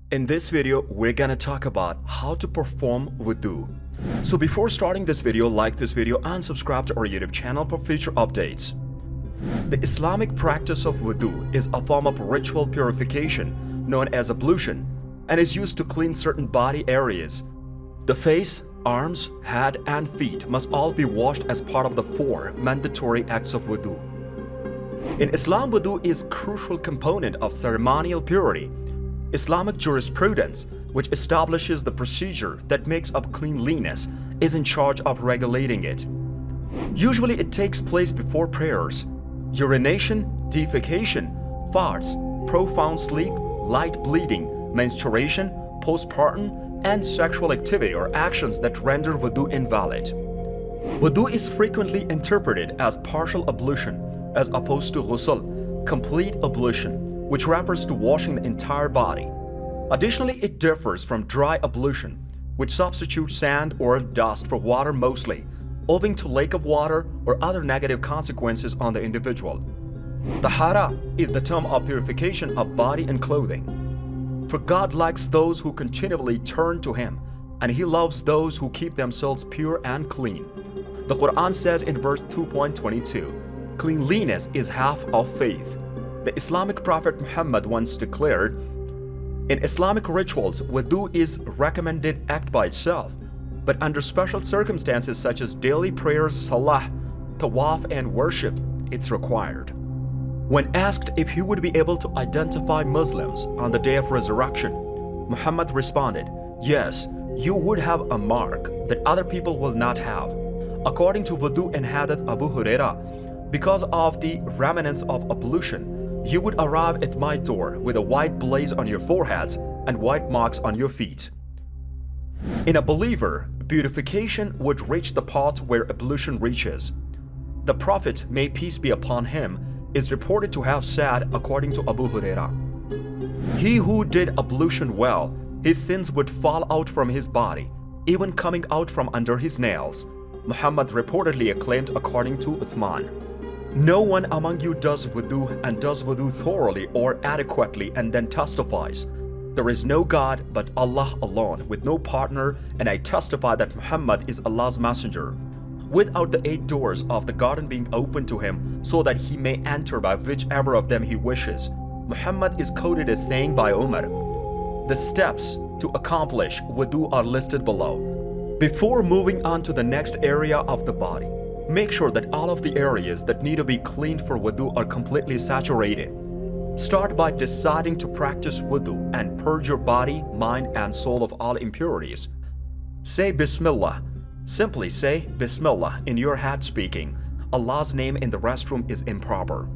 In this video, we're gonna talk about how to perform wudu. So before starting this video, like this video and subscribe to our YouTube channel for future updates. The Islamic practice of wudu is a form of ritual purification known as ablution and is used to clean certain body areas. The face, arms, head and feet must all be washed as part of the 4 mandatory acts of wudu. In Islam, wudu is a crucial component of ceremonial purity. Islamic jurisprudence, which establishes the procedure that makes up cleanliness, is in charge of regulating it. Usually it takes place before prayers. Urination, defecation, farts, profound sleep, light bleeding, menstruation, postpartum, and sexual activity are actions that render wudu invalid. Wudu is frequently interpreted as partial ablution as opposed to ghusl, complete ablution, which refers to washing the entire body. Additionally, it differs from dry ablution, which substitutes sand or dust for water mostly, owing to lack of water or other negative consequences on the individual. Taharah is the term of purification of body and clothing. For God likes those who continually turn to Him, and He loves those who keep themselves pure and clean. The Quran says in verse 2.22, "Cleanliness is half of faith." The Islamic Prophet Muhammad once declared, "In Islamic rituals, wudu is a recommended act by itself, but under special circumstances such as daily prayers, Salah, tawaf, and worship, it's required." When asked if he would be able to identify Muslims on the day of resurrection, Muhammad responded, "Yes, you would have a mark that other people will not have." According to Wudu and Hadith Abu Hurairah, because of the remnants of ablution, you would arrive at my door with a white blaze on your foreheads and white marks on your feet. In a believer, purification would reach the part where ablution reaches. The Prophet, may peace be upon him, is reported to have said, according to Abu Hurairah, "He who did ablution well, his sins would fall out from his body, even coming out from under his nails." Muhammad reportedly acclaimed according to Uthman, "No one among you does wudu and does wudu thoroughly or adequately and then testifies, 'There is no God but Allah alone with no partner, and I testify that Muhammad is Allah's messenger,' without the 8 doors of the garden being open to him so that he may enter by whichever of them he wishes." Muhammad is quoted as saying by Umar, "The steps to accomplish wudu are listed below." Before moving on to the next area of the body, make sure that all of the areas that need to be cleaned for wudu are completely saturated. Start by deciding to practice wudu and purge your body, mind, and soul of all impurities. Say Bismillah. Simply say Bismillah in your head speaking. Allah's name in the restroom is improper.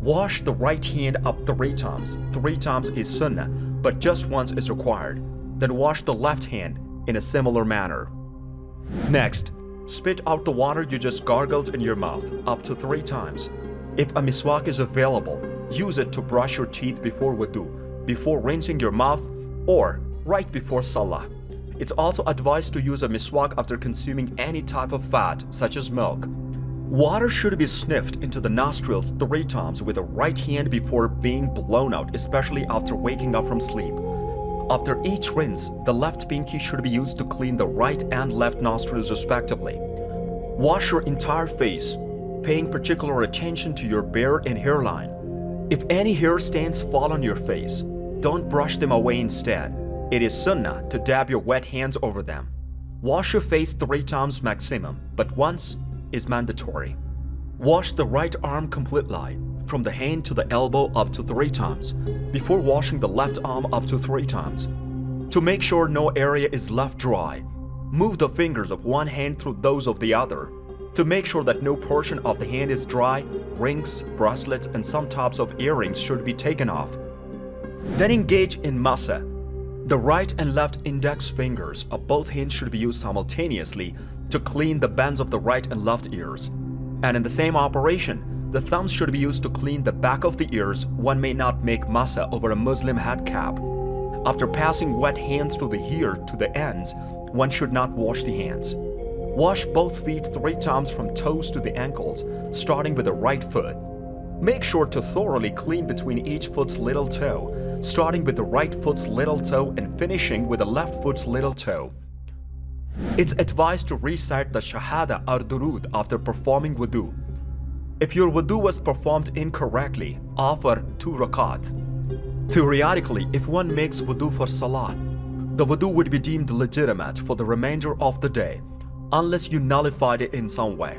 Wash the right hand up 3 times. 3 times is sunnah, but just once is required. Then wash the left hand in a similar manner. Next, spit out the water you just gargled in your mouth up to 3 times. If a miswak is available, use it to brush your teeth before wudu, before rinsing your mouth, or right before Salah. It's also advised to use a miswak after consuming any type of fat, such as milk. Water should be sniffed into the nostrils 3 times with the right hand before being blown out, especially after waking up from sleep. After each rinse, the left pinky should be used to clean the right and left nostrils respectively. Wash your entire face, paying particular attention to your beard and hairline. If any hair stains fall on your face, don't brush them away instead. It is sunnah to dab your wet hands over them. Wash your face 3 times maximum, but once is mandatory. Wash the right arm completely, from the hand to the elbow up to 3 times, before washing the left arm up to 3 times. To make sure no area is left dry, move the fingers of one hand through those of the other. To make sure that no portion of the hand is dry, rings, bracelets, and some types of earrings should be taken off. Then engage in masa. The right and left index fingers of both hands should be used simultaneously to clean the bends of the right and left ears. And in the same operation, the thumbs should be used to clean the back of the ears. One may not make masa over a Muslim head cap. After passing wet hands through the hair to the ends, one should not wash the hands. Wash both feet 3 times from toes to the ankles, starting with the right foot. Make sure to thoroughly clean between each foot's little toe, starting with the right foot's little toe and finishing with the left foot's little toe. It's advised to recite the Shahada or Durud after performing wudu. If your wudu was performed incorrectly, offer 2 rakat. Theoretically, if one makes wudu for Salah, the wudu would be deemed legitimate for the remainder of the day, unless you nullified it in some way.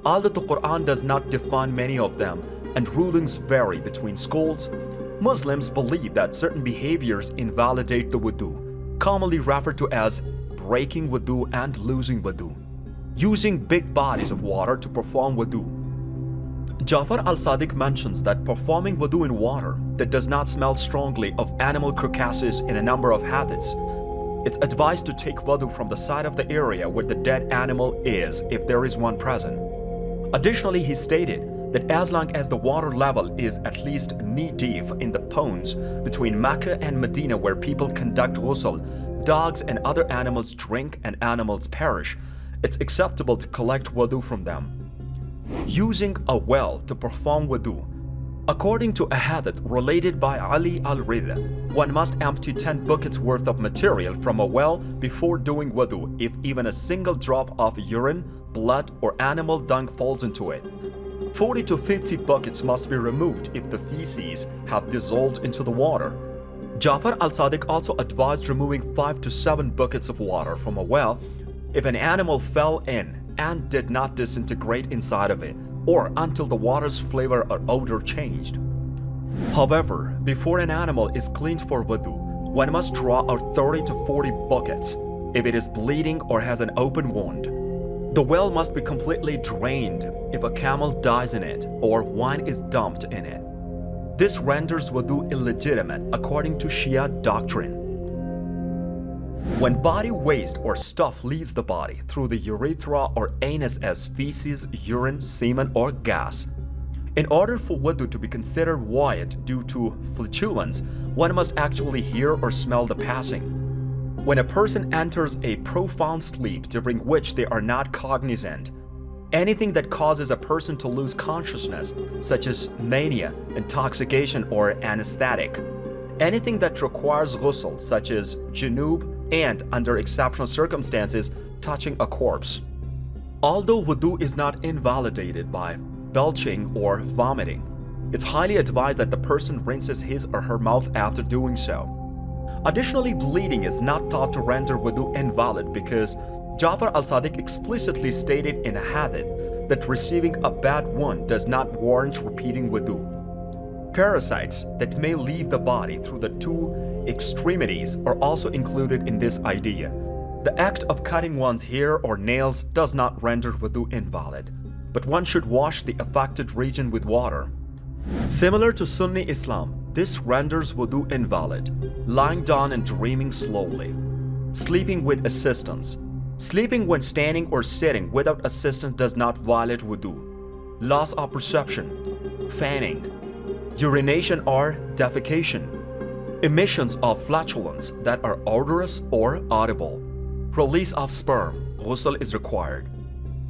Although the Quran does not define many of them, and rulings vary between schools, Muslims believe that certain behaviors invalidate the wudu, commonly referred to as breaking wudu and losing wudu. Using big bodies of water to perform wudu. Jafar al-Sadiq mentions that performing wudu in water that does not smell strongly of animal carcasses in a number of hadiths. It's advised to take wudu from the side of the area where the dead animal is if there is one present. Additionally, he stated that as long as the water level is at least knee-deep in the ponds between Mecca and Medina where people conduct ghusl, dogs and other animals drink and animals perish, it's acceptable to collect wudu from them. Using a well to perform wudu. According to a hadith related by Ali al-Ridha, one must empty 10 buckets worth of material from a well before doing wudu if even a single drop of urine, blood or animal dung falls into it. 40 to 50 buckets must be removed if the feces have dissolved into the water. Jafar al-Sadiq also advised removing 5 to 7 buckets of water from a well if an animal fell in and did not disintegrate inside of it, or until the water's flavor or odor changed. However, before an animal is cleaned for wudu, one must draw out 30 to 40 buckets if it is bleeding or has an open wound. The well must be completely drained if a camel dies in it or wine is dumped in it. This renders wudu illegitimate according to Shia doctrine. When body waste or stuff leaves the body through the urethra or anus as feces, urine, semen or gas, in order for wudu to be considered void due to flatulence, one must actually hear or smell the passing. When a person enters a profound sleep during which they are not cognizant, anything that causes a person to lose consciousness, such as mania, intoxication or anesthetic, anything that requires ghusl, such as junub, and under exceptional circumstances, touching a corpse. Although wudu is not invalidated by belching or vomiting, it's highly advised that the person rinses his or her mouth after doing so. Additionally, bleeding is not thought to render wudu invalid because Jafar al-Sadiq explicitly stated in a hadith that receiving a bad wound does not warrant repeating wudu. Parasites that may leave the body through the 2 extremities are also included in this idea. The act of cutting one's hair or nails does not render wudu invalid, but one should wash the affected region with water. Similar to Sunni Islam, this renders wudu invalid. Lying down and dreaming slowly. Sleeping with assistance. Sleeping when standing or sitting without assistance does not violate wudu. Loss of perception. Fanning. Urination or defecation. Emissions of flatulence that are odorous or audible. Release of sperm. Ghusl is required.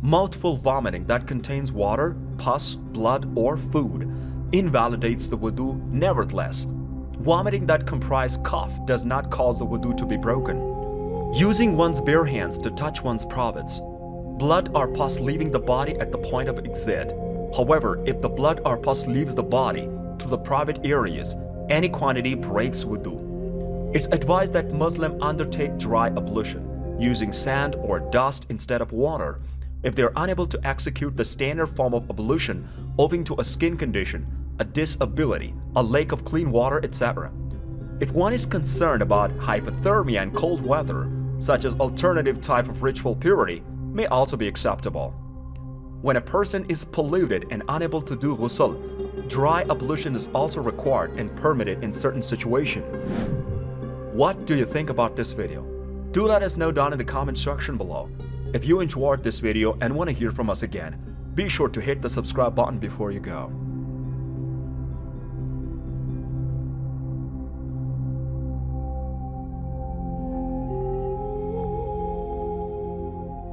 Mouthful vomiting that contains water, pus, blood or food invalidates the wudu nevertheless. Vomiting that comprise cough does not cause the wudu to be broken. Using one's bare hands to touch one's privates. Blood or pus leaving the body at the point of exit. However, if the blood or pus leaves the body to the private areas, any quantity breaks wudu. It's advised that Muslims undertake dry ablution, using sand or dust instead of water, if they are unable to execute the standard form of ablution owing to a skin condition, a disability, a lack of clean water, etc. If one is concerned about hypothermia and cold weather, such as alternative type of ritual purity may also be acceptable. When a person is polluted and unable to do ghusl, dry ablution is also required and permitted in certain situations. What do you think about this video? Do let us know down in the comment section below. If you enjoyed this video and want to hear from us again, be sure to hit the subscribe button before you go.